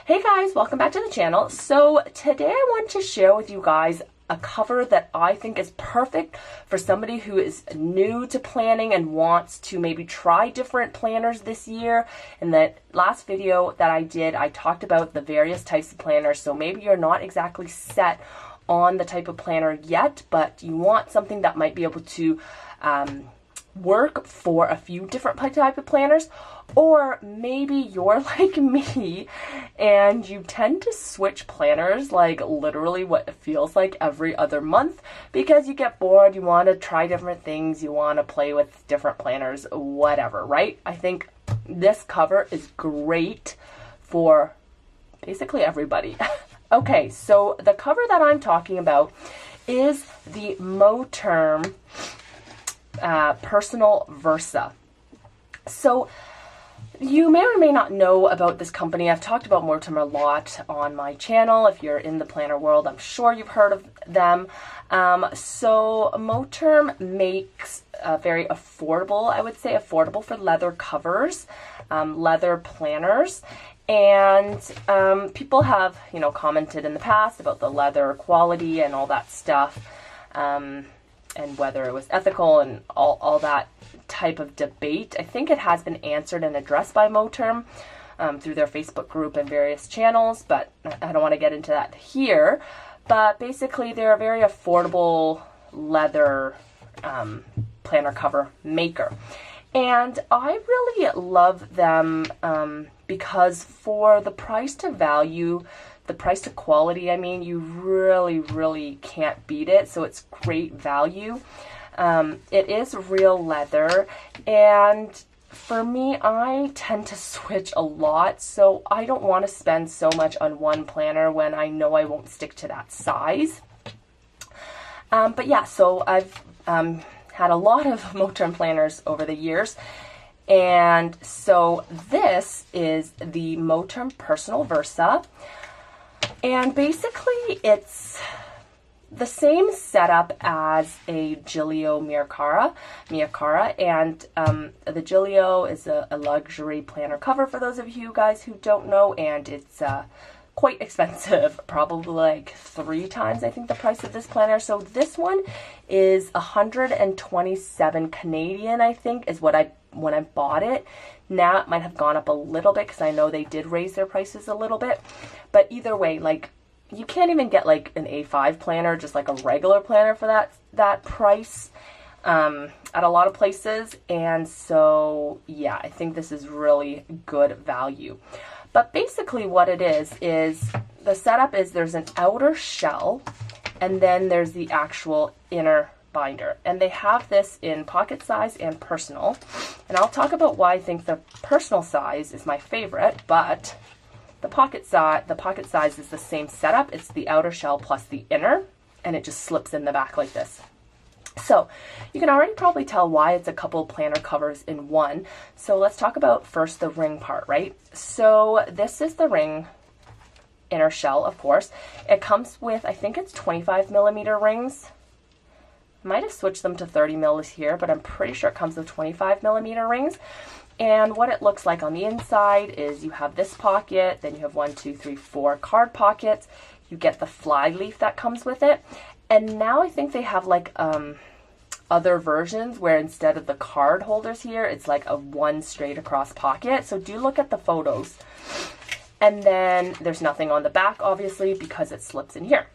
Hey guys, welcome back to the channel. So today I want to share with you guys a cover that I think is perfect for somebody who is new to planning and wants to maybe try different planners this year. In the last video that I did, I talked about the various types of planners, so maybe you're not exactly set on the type of planner yet, but you want something that might be able to work for a few different type of planners. Or maybe you're like me and you tend to switch planners like literally what it feels like every other month because you get bored, you want to try different things, you want to play with different planners, whatever, right? I think this cover is great for basically everybody. Okay, so the cover that I'm talking about is the Moterm Personal Versa. So you may or may not know about this company. I've talked about Moterm a lot on my channel. If you're in the planner world, I'm sure you've heard of them. So Moterm makes very affordable, I would say affordable for leather covers, leather planners. And people have, commented in the past about the leather quality and all that stuff, and whether it was ethical and all that type of debate. I think it has been answered and addressed by Moterm through their Facebook group and various channels, but I don't want to get into that here. But basically, they're a very affordable leather planner cover maker. And I really love them because for the price to value, the price to quality, I mean, you really can't beat it. So it's great value. It is real leather, and for me, I tend to switch a lot, so I don't want to spend so much on one planner when I know I won't stick to that size. But yeah, so I've had a lot of Moterm planners over the years, and so this is the Moterm Personal Versa, and basically it's the same setup as a Giglio Miacara, and the Giglio is a luxury planner cover for those of you guys who don't know, and it's quite expensive, probably like 3 times I think the price of this planner. So this one is 127 Canadian, I think, is when I bought it. Now it might have gone up a little bit because I know they did raise their prices a little bit, but either way, like, you can't even get like an A5 planner, just like a regular planner for that price at a lot of places. And so, yeah, I think this is really good value. But basically what it is the setup is there's an outer shell and then there's the actual inner binder. And they have this in pocket size and personal. And I'll talk about why I think the personal size is my favorite, but the pocket size is the same setup. It's the outer shell plus the inner, and it just slips in the back like this. So you can already probably tell why it's a couple planner covers in one. So let's talk about first the ring part, right? So this is the ring inner shell, of course. It comes with, I think it's 25mm rings. I might have switched them to 30mm here, but I'm pretty sure it comes with 25mm rings. And what it looks like on the inside is you have this pocket, then you have 1, 2, 3, 4 card pockets. You get the fly leaf that comes with it. And now I think they have like other versions where instead of the card holders here, it's like a one straight across pocket. So do look at the photos. And then there's nothing on the back, obviously, because it slips in here.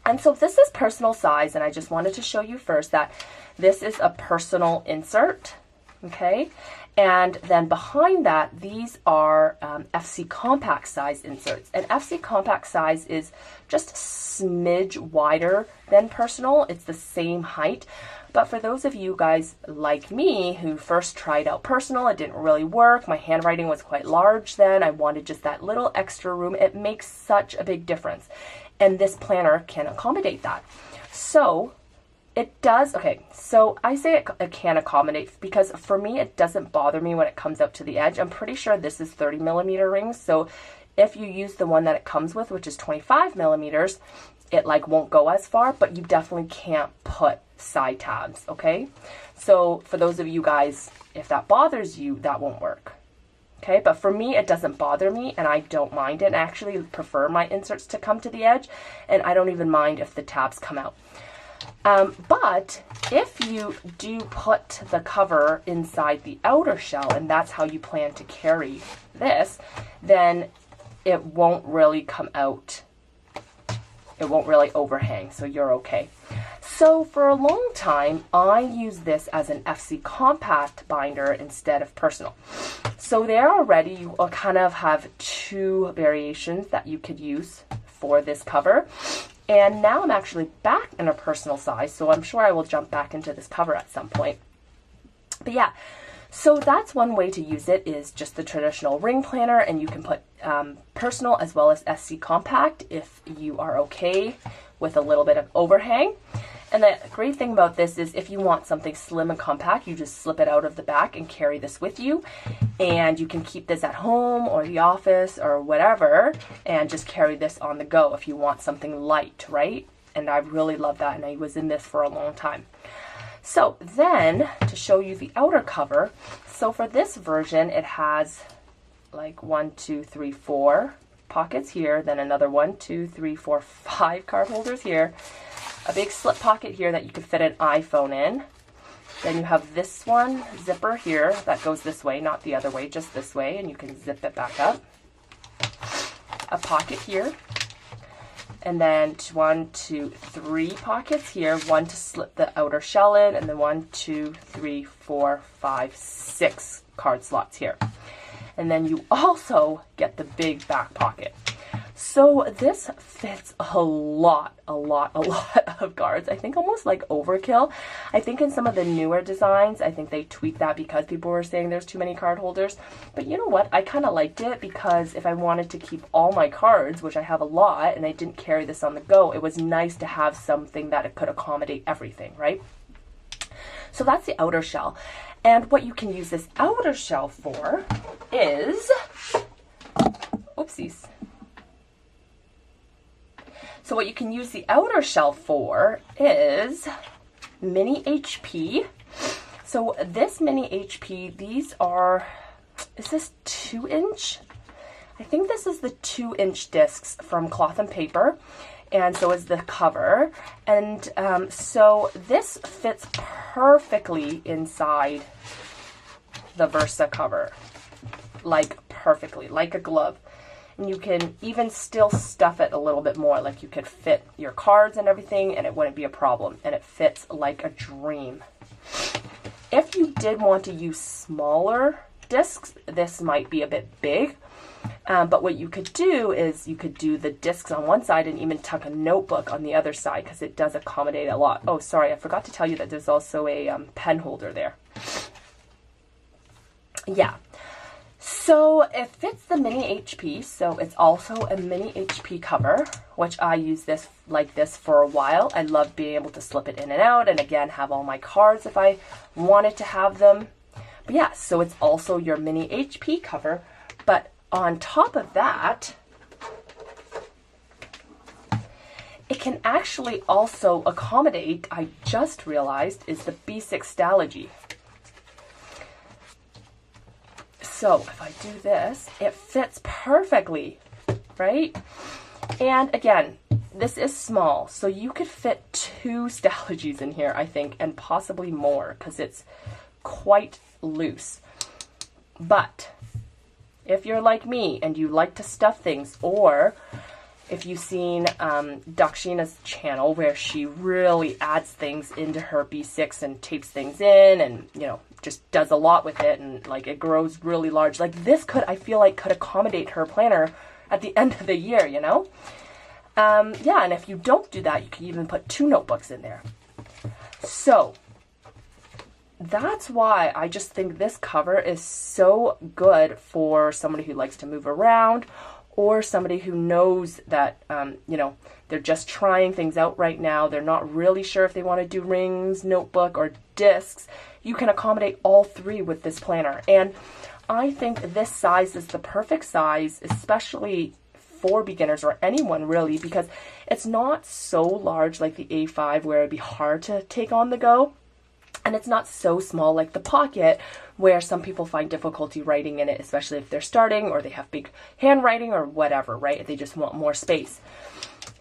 And so this is personal size, and I just wanted to show you first that this is a personal insert, okay? And then behind that, these are FC compact size inserts. And FC compact size is just a smidge wider than personal. It's the same height. But for those of you guys like me who first tried out personal, it didn't really work. My handwriting was quite large then. I wanted just that little extra room. It makes such a big difference. And this planner can accommodate that. So it does, okay, so I say it can accommodate because for me, it doesn't bother me when it comes out to the edge. I'm pretty sure this is 30mm rings. So if you use the one that it comes with, which is 25mm, it like won't go as far, but you definitely can't put side tabs, okay? So for those of you guys, if that bothers you, that won't work. Okay, but for me, it doesn't bother me, and I don't mind it. I actually prefer my inserts to come to the edge, and I don't even mind if the tabs come out. But if you do put the cover inside the outer shell, and that's how you plan to carry this, then it won't really come out. It won't really overhang, so you're okay. So for a long time, I used this as an FC compact binder instead of personal. So there already, you kind of have two variations that you could use for this cover. And now I'm actually back in a personal size, so I'm sure I will jump back into this cover at some point. But yeah, so that's one way to use it, is just the traditional ring planner, and you can put personal as well as SC compact if you are okay with a little bit of overhang. And the great thing about this is if you want something slim and compact, you just slip it out of the back and carry this with you. And you can keep this at home or the office or whatever and just carry this on the go if you want something light, right? And I really love that, and I was in this for a long time. So then, to show you the outer cover, so for this version, it has like 1, 2, 3, 4 pockets here, then another 1, 2, 3, 4, 5 card holders here, a big slip pocket here that you could fit an iPhone in. Then you have this one zipper here that goes this way, not the other way, just this way, and you can zip it back up. A pocket here. And then 1, 2, 3 pockets here, one to slip the outer shell in, and then 1, 2, 3, 4, 5, 6 card slots here. And then you also get the big back pocket. So this fits a lot of cards. I think almost like overkill. I think in some of the newer designs, I think they tweaked that because people were saying there's too many card holders. But you know what? I kind of liked it, because if I wanted to keep all my cards, which I have a lot, and I didn't carry this on the go, it was nice to have something that it could accommodate everything, right? So that's the outer shell. And what you can use this outer shell for is, oopsies. So what you can use the outer shell for is mini HP. So this mini HP, these are, is this 2-inch? I think this is the 2-inch discs from Cloth and Paper, and so is the cover. And so this fits perfectly inside the Versa cover, like perfectly, like a glove. And you can even still stuff it a little bit more, like you could fit your cards and everything, and it wouldn't be a problem, and it fits like a dream. If you did want to use smaller discs, this might be a bit big, but what you could do is you could do the discs on one side and even tuck a notebook on the other side, because it does accommodate a lot. Oh, sorry, I forgot to tell you that there's also a pen holder there. Yeah. So it fits the mini HP, so it's also a mini HP cover, which I use this like this for a while. I love being able to slip it in and out, and again, have all my cards if I wanted to have them. But yeah, so it's also your mini HP cover, but on top of that, it can actually also accommodate, I just realized, is the B6 stalogy. So if I do this, it fits perfectly, right? And again, this is small, so you could fit 2 stalogies in here, I think, and possibly more, because it's quite loose. But if you're like me and you like to stuff things, or if you've seen Dakshina's channel where she really adds things into her B6 and tapes things in, and you know, just does a lot with it, and like it grows really large, like this could, I feel like, could accommodate her planner at the end of the year, you know? Yeah, and if you don't do that, you can even put 2 notebooks in there. So that's why I just think this cover is so good for somebody who likes to move around, or somebody who knows that, you know, they're just trying things out right now. They're not really sure if they want to do rings, notebook, or discs. You can accommodate all 3 with this planner. And I think this size is the perfect size, especially for beginners or anyone really, because it's not so large like the A5 where it'd be hard to take on the go. And it's not so small like the Pocket, where some people find difficulty writing in it, especially if they're starting or they have big handwriting or whatever, right? They just want more space.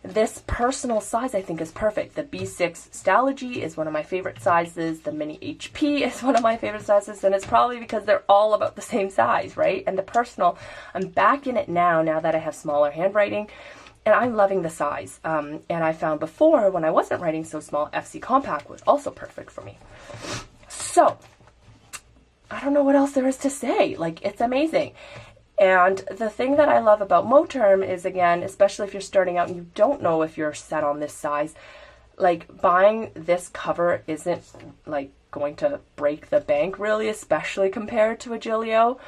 This personal size I think is perfect. The B6 stalogy is one of my favorite sizes. The mini HP is one of my favorite sizes, and it's probably because they're all about the same size, right? And the personal, I'm back in it now that I have smaller handwriting, and I'm loving the size. And I found before, when I wasn't writing so small, FC Compact was also perfect for me. So, I don't know what else there is to say. Like, it's amazing. And the thing that I love about Moterm is, again, especially if you're starting out and you don't know if you're set on this size, like, buying this cover isn't, like, going to break the bank, really, especially compared to a Gilio.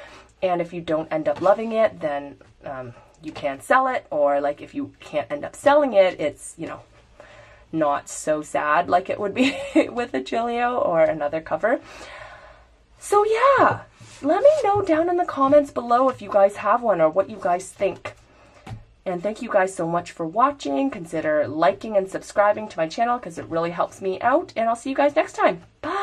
And if you don't end up loving it, then you can sell it. Or, like, if you can't end up selling it, it's, you know, not so sad like it would be with a Gilio or another cover. So, yeah. Let me know down in the comments below if you guys have one or what you guys think. And thank you guys so much for watching. Consider liking and subscribing to my channel because it really helps me out. And I'll see you guys next time. Bye!